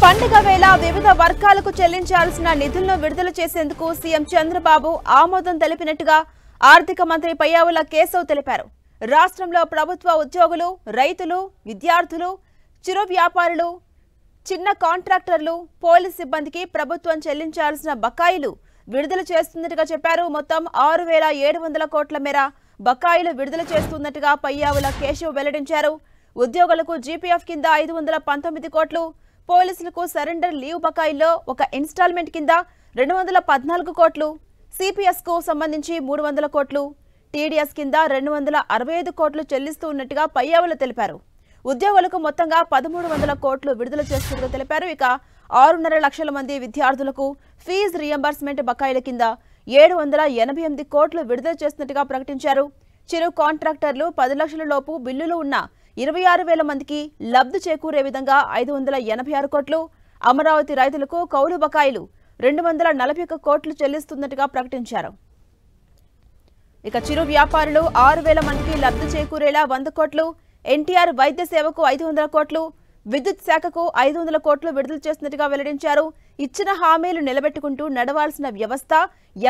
పండుగ వేళ వివిధ వర్గాలకు చెల్లించాల్సిన నిధులను విడుదల చేసేందుకు సీఎం చంద్రబాబు ఆమోదం తెలిపినట్టుగా ఆర్థిక మంత్రి పయ్యావుల కేశవ్ తెలిపారు. రాష్ట్రంలో ప్రభుత్వ ఉద్యోగులు, రైతులు, విద్యార్థులు, చిరు వ్యాపారులు, చిన్న కాంట్రాక్టర్లు, పోలీస్ సిబ్బందికి ప్రభుత్వం చెల్లించాల్సిన బకాయిలు విడుదల చేస్తున్నట్టుగా చెప్పారు. మొత్తం 6,700 కోట్ల మేర బకాయిలు విడుదల చేస్తున్నట్టుగా పయ్యావుల కేశవ్ వెల్లడించారు. ఉద్యోగులకు జీపీఎఫ్ కింద 519 కోట్లు, పోలీసులకు సరెండర్ లీవ్ బకాయిల్లో ఒక ఇన్స్టాల్మెంట్ కింద 214 కోట్లు, సిపిఎస్ కు సంబంధించి 300 కోట్లు, టీడీఎస్ కింద 265 కోట్లు చెల్లిస్తూ ఉన్నట్టుగా పయ్యావుల తెలిపారు. ఉద్యోగులకు మొత్తంగా 1,300 కోట్లు విడుదల చేస్తున్నట్టుగా తెలిపారు. ఇక 6.5 లక్షల మంది విద్యార్థులకు ఫీజు రియంబర్స్మెంట్ బకాయిల కింద 788 కోట్లు విడుదల చేస్తున్నట్టుగా ప్రకటించారు. చిరు కాంట్రాక్టర్లు 10 లక్షల లోపు బిల్లులు ఉన్న 26,000 మందికి లబ్ధి చేకూరే విధంగా 586 కోట్లు, అమరావతి రైతులకు కౌలు బకాయిలు 241 కోట్లు చెల్లిస్తున్నట్టుగా ప్రకటించారు. ఇక చిరు వ్యాపారులు 6,000 మందికి లబ్ధి చేకూరేలా 100 కోట్లు, ఎన్టీఆర్ వైద్య సేవకు 500 కోట్లు, విద్యుత్ శాఖకు 500 కోట్లు విడుదల చేస్తున్నట్టుగా వెల్లడించారు. ఇచ్చిన హామీలు నిలబెట్టుకుంటూ నడవాల్సిన వ్యవస్థ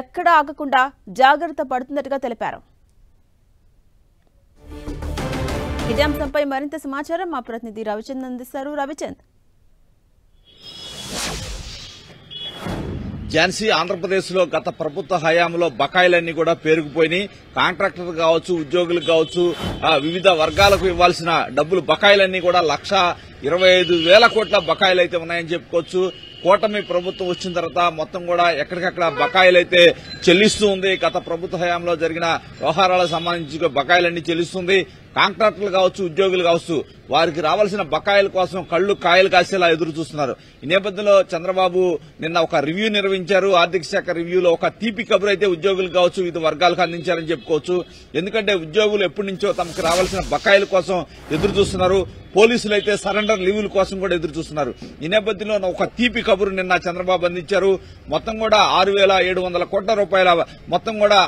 ఎక్కడా ఆగకుండా జాగ్రత్త పడుతున్నట్టుగా తెలిపారు. ఇదే అంశంపై మరింత సమాచారం మా ప్రతినిధి రవిచంద్ అందిస్తారు. రవిచంద్, ఝాన్సీ, ఆంధ్రప్రదేశ్ లో గత ప్రభుత్వ హయాంలో బకాయిలన్నీ కూడా పేరుకుపోయినాయి. కాంట్రాక్టర్ కావచ్చు, ఉద్యోగులకు కావచ్చు, వివిధ వర్గాలకు ఇవ్వాల్సిన డబ్బులు బకాయిలన్నీ కూడా 1,25,000 కోట్ల బకాయిలు అయితే ఉన్నాయని చెప్పుకోవచ్చు. కూటమి ప్రభుత్వం వచ్చిన తర్వాత మొత్తం కూడా ఎక్కడికక్కడ బకాయిలైతే చెల్లిస్తూ ఉంది. గత ప్రభుత్వ హయాంలో జరిగిన వ్యవహారాలకు సంబంధించి బకాయిలన్నీ చెల్లిస్తుంది. కాంట్రాక్టర్లు కావచ్చు, ఉద్యోగులు కావచ్చు, వారికి రావాల్సిన బకాయిల కోసం కళ్లు కాయలు కాసేలా ఎదురు చూస్తున్నారు. ఈ నేపథ్యంలో చంద్రబాబు నిన్న ఒక రివ్యూ నిర్వహించారు. ఆర్థిక శాఖ రివ్యూలో ఒక తీపి కబురు అయితే ఉద్యోగులు కావచ్చు, వివిధ వర్గాలకు అందించారని చెప్పుకోవచ్చు. ఎందుకంటే ఉద్యోగులు ఎప్పటి నుంచో తమకు రావాల్సిన బకాయిల కోసం ఎదురు చూస్తున్నారు. పోలీసులు అయితే సరెండర్ లీవుల కోసం కూడా ఎదురు చూస్తున్నారు. ఈ నేపథ్యంలో ఒక తీపి కబురు నిన్న చంద్రబాబు అందించారు. మొత్తం కూడా 6,700 కోట్ల రూపాయల మొత్తం కూడా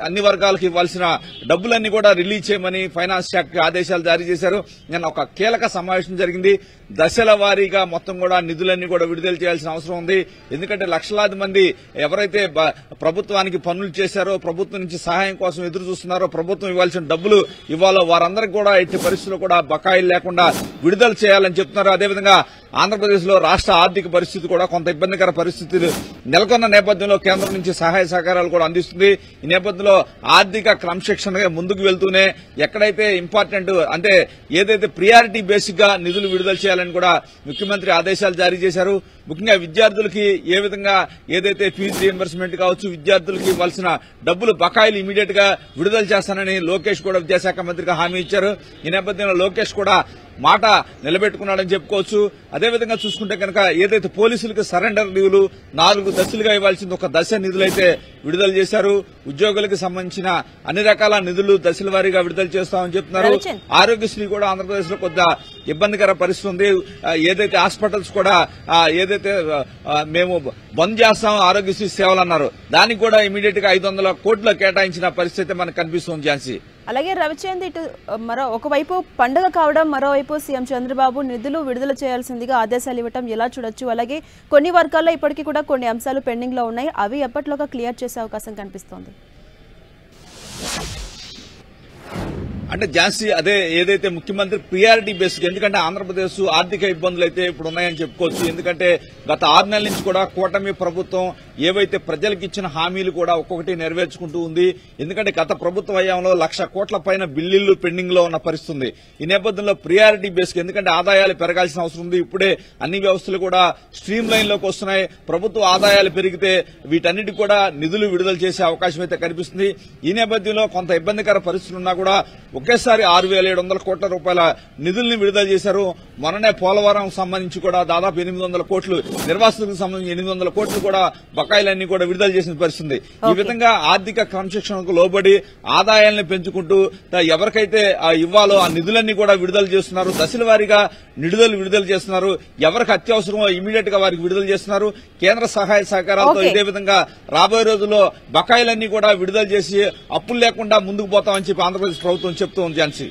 అన్ని వర్గాలకు ఇవ్వాల్సిన డబ్బులన్నీ కూడా రిలీజ్ చేయమని ఫైనాన్స్ శాఖకి ఆదేశాలు జారీ చేశారు. నిన్న ఒక కీలక సమావేశం జరిగింది. దశల వారీగా మొత్తం కూడా నిధులన్నీ కూడా విడుదల చేయాల్సిన అవసరం ఉంది. ఎందుకంటే లక్షలాది మంది ఎవరైతే ప్రభుత్వానికి పనులు చేశారో, ప్రభుత్వం నుంచి సహాయం కోసం ఎదురు చూస్తున్నారో, ప్రభుత్వం ఇవ్వాల్సిన డబ్బులు ఇవ్వాలో వారందరికీ కూడా ఎట్టి పరిస్థితుల్లో కూడా బకాయిలు లేకుండా విడుదల చేయాలని చెప్తున్నారు. అదేవిధంగా ఆంధ్రప్రదేశ్ లో రాష్ట్ర ఆర్థిక పరిస్థితి కూడా కొంత ఇబ్బందికర పరిస్థితులు నెలకొన్న నేపథ్యంలో కేంద్రం నుంచి సహాయ సహకారాలు కూడా అందిస్తుంది. ఈ నేపథ్యంలో ఆర్థిక క్రమశిక్షణగా ముందుకు వెళ్తూనే ఎక్కడైతే ఇంపార్టెంట్ అంటే ఏదైతే ప్రియారిటీ బేసిక్ గా నిధులు విడుదల చేయాలని కూడా ముఖ్యమంత్రి ఆదేశాలు జారీ చేశారు. ముఖ్యంగా విద్యార్థులకి ఏ విధంగా ఏదైతే ఫీజు రియంబర్స్మెంట్ కావచ్చు, విద్యార్థులకి ఇవ్వాల్సిన డబ్బులు బకాయిలు ఇమీడియట్ గా విడుదల చేస్తానని లోకేష్ కూడా విద్యాశాఖ మంత్రిగా హామీ ఇచ్చారు. ఈ నేపథ్యంలో లోకేష్ కూడా మాట నిలబెట్టుకున్నాడని చెప్పుకోవచ్చు. అదేవిధంగా చూసుకుంటే కనుక ఏదైతే పోలీసులకు సరెండర్ లీవులు 4 దశలుగా ఇవ్వాల్సింది ఒక దశ నిధులైతే విడుదల చేశారు. ఉద్యోగులకు సంబంధించిన అన్ని రకాల నిధులు దశల వారీగా విడుదల చేస్తామని చెప్తున్నారు. ఆరోగ్యశ్రీ కూడా ఆంధ్రప్రదేశ్ లో కొద్దిగా ఇబ్బందికర పరిస్థితి ఉంది. ఏదైతే హాస్పిటల్స్ కూడా ఏదైతే మేము బంద్ చేస్తాం ఆరోగ్యశ్రీ సేవలు అన్నారు, దానికి కూడా ఇమీడియట్ గా 500 కోట్లు కేటాయించిన పరిస్థితి మనకు కనిపిస్తుంది. ఝాన్సీ, అలాగే రవిచంద్, ఇటు ఒకవైపు పండుగ కావడం, మరోవైపు సీఎం చంద్రబాబు నిధులు విడుదల చేయాల్సిందిగా ఆదేశాలు ఇవ్వడం ఎలా చూడొచ్చు? అలాగే కొన్ని వర్గాల్లో ఇప్పటికీ కూడా కొన్ని అంశాలు పెండింగ్ లో ఉన్నాయి, అవి ఎప్పటిలోగా క్లియర్ చేసే అవకాశం కనిపిస్తోంది? అంటే ఝాన్సీ, అదే ఏదైతే ముఖ్యమంత్రి ప్రియారిటీ బేస్డ్, ఎందుకంటే ఆంధ్రప్రదేశ్ ఆర్థిక ఇబ్బందులు అయితే ఇప్పుడు ఉన్నాయని చెప్పుకోవచ్చు. ఎందుకంటే గత 6 నెలల నుంచి కూడా కూటమి ప్రభుత్వం ఏవైతే ప్రజలకు ఇచ్చిన హామీలు కూడా ఒక్కొక్కటి నెరవేర్చుకుంటూ ఉంది. ఎందుకంటే గత ప్రభుత్వ హయాంలో 1,00,000 కోట్ల పైన బిల్లులు పెండింగ్ లో ఉన్న పరిస్థితి ఉంది. ఈ నేపథ్యంలో ప్రియారిటీ బేస్డ్, ఎందుకంటే ఆదాయాలు పెరగాల్సిన అవసరం ఉంది. ఇప్పుడే అన్ని వ్యవస్థలు కూడా స్ట్రీమ్ లైన్ లోకి వస్తున్నాయి. ప్రభుత్వ ఆదాయాలు పెరిగితే వీటన్నిటికి కూడా నిధులు విడుదల చేసే అవకాశం అయితే కనిపిస్తుంది. ఈ నేపథ్యంలో కొంత ఇబ్బందికర పరిస్థితులు ఉన్నా కూడా ఒకేసారి 6,700 కోట్ల రూపాయల నిధుల్ని విడుదల చేశారు. మొన్ననే పోలవరం సంబంధించి కూడా దాదాపు 800 కోట్లు, నిర్వాసితులకు సంబంధించి 800 కోట్లు కూడా బకాయిలన్నీ కూడా విడుదల చేసిన పరిస్థితి. ఈ విధంగా ఆర్థిక క్రమశిక్షణకు లోబడి ఆదాయాలను పెంచుకుంటూ ఎవరికైతే ఇవ్వాలో ఆ నిధులన్నీ కూడా విడుదల చేస్తున్నారు. దశల వారీగా నిధులు విడుదల చేస్తున్నారు. ఎవరికి అత్యవసరమో ఇమీడియట్ గా వారికి విడుదల చేస్తున్నారు. కేంద్ర సహాయ సహకారాలతో ఇదే విధంగా రాబోయే రోజుల్లో బకాయిలన్నీ కూడా విడుదల చేసి అప్పులు లేకుండా ముందుకు పోతామని చెప్పి ఆంధ్రప్రదేశ్ ప్రభుత్వం చెప్తోంది. ఝాన్సీ.